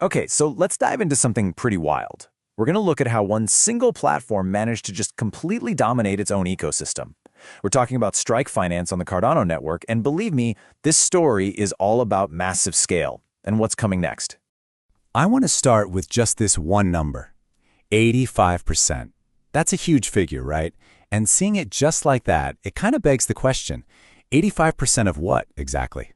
Okay, so let's dive into something pretty wild. We're going to look at how one single platform managed to just completely dominate its own ecosystem. We're talking about Strike Finance on the Cardano network, and believe me, this story is all about massive scale and what's coming next. I want to start with just this one number, 85%. That's a huge figure, right? And seeing it just like that, it kind of begs the question, 85% of what exactly?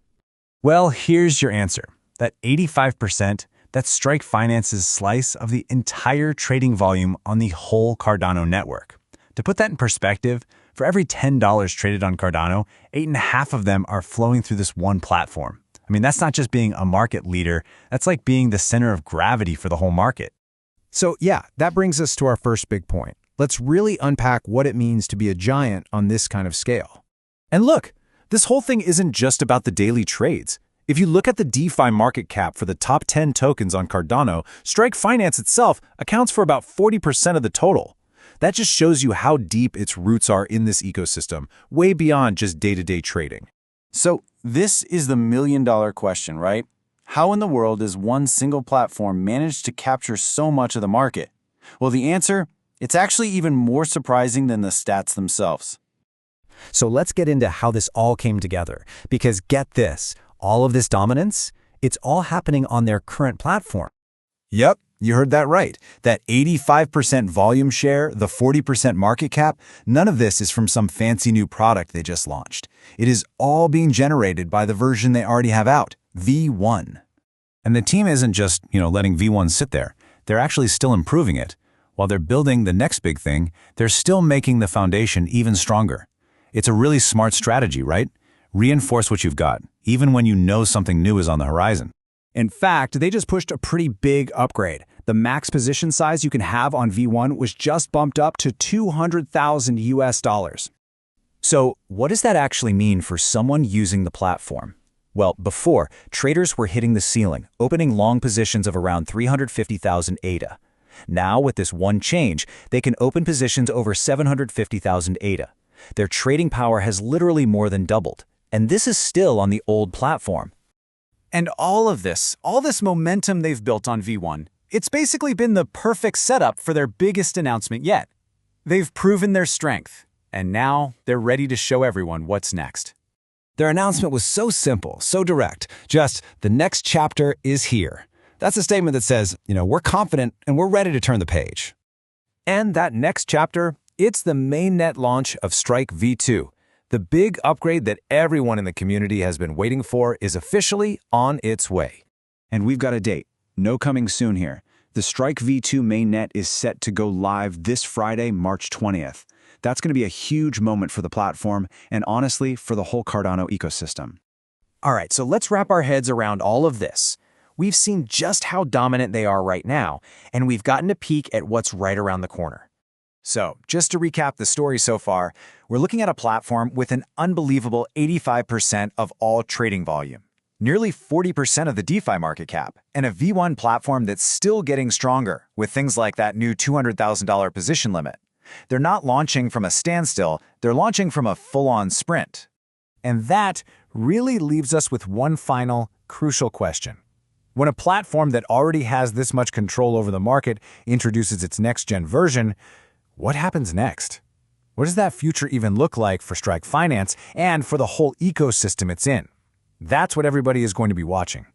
Well, here's your answer. That 85%, that's Strike Finance's slice of the entire trading volume on the whole Cardano network. To put that in perspective, for every $10 traded on Cardano, 8.5 of them are flowing through this one platform. I mean, that's not just being a market leader, that's like being the center of gravity for the whole market. So yeah, that brings us to our first big point. Let's really unpack what it means to be a giant on this kind of scale. And look, this whole thing isn't just about the daily trades. If you look at the DeFi market cap for the top 10 tokens on Cardano, Strike Finance itself accounts for about 40% of the total. That just shows you how deep its roots are in this ecosystem, way beyond just day-to-day trading. So this is the million-dollar question, right? How in the world does one single platform manage to capture so much of the market? Well, the answer, it's actually even more surprising than the stats themselves. So let's get into how this all came together, because get this, all of this dominance, it's all happening on their current platform. Yep, you heard that right. That 85% volume share, the 40% market cap, none of this is from some fancy new product they just launched. It is all being generated by the version they already have out, V1. And the team isn't just, letting V1 sit there. They're actually still improving it. While they're building the next big thing, they're still making the foundation even stronger. It's a really smart strategy, right? Reinforce what you've got, even when you know something new is on the horizon. In fact, they just pushed a pretty big upgrade. The max position size you can have on V1 was just bumped up to 200,000 US dollars. So what does that actually mean for someone using the platform? Well, before, traders were hitting the ceiling, opening long positions of around 350,000 ADA. Now, with this one change, they can open positions over 750,000 ADA. Their trading power has literally more than doubled. And this is still on the old platform. And all this momentum they've built on V1, it's basically been the perfect setup for their biggest announcement yet. They've proven their strength, and now they're ready to show everyone what's next. Their announcement was so simple, so direct, just the next chapter is here. That's a statement that says, we're confident and we're ready to turn the page. And that next chapter, it's the mainnet launch of Strike V2. The big upgrade that everyone in the community has been waiting for is officially on its way. And we've got a date. No coming soon here. The Strike V2 mainnet is set to go live this Friday, March 20th. That's going to be a huge moment for the platform and honestly for the whole Cardano ecosystem. All right, so let's wrap our heads around all of this. We've seen just how dominant they are right now, and we've gotten a peek at what's right around the corner. So, just to recap the story so far, we're looking at a platform with an unbelievable 85% of all trading volume, nearly 40% of the DeFi market cap, and a V1 platform that's still getting stronger with things like that new $200,000 position limit. They're not launching from a standstill, they're launching from a full-on sprint. And that really leaves us with one final, crucial question. When a platform that already has this much control over the market introduces its next-gen version, what happens next? What does that future even look like for Strike Finance and for the whole ecosystem it's in? That's what everybody is going to be watching.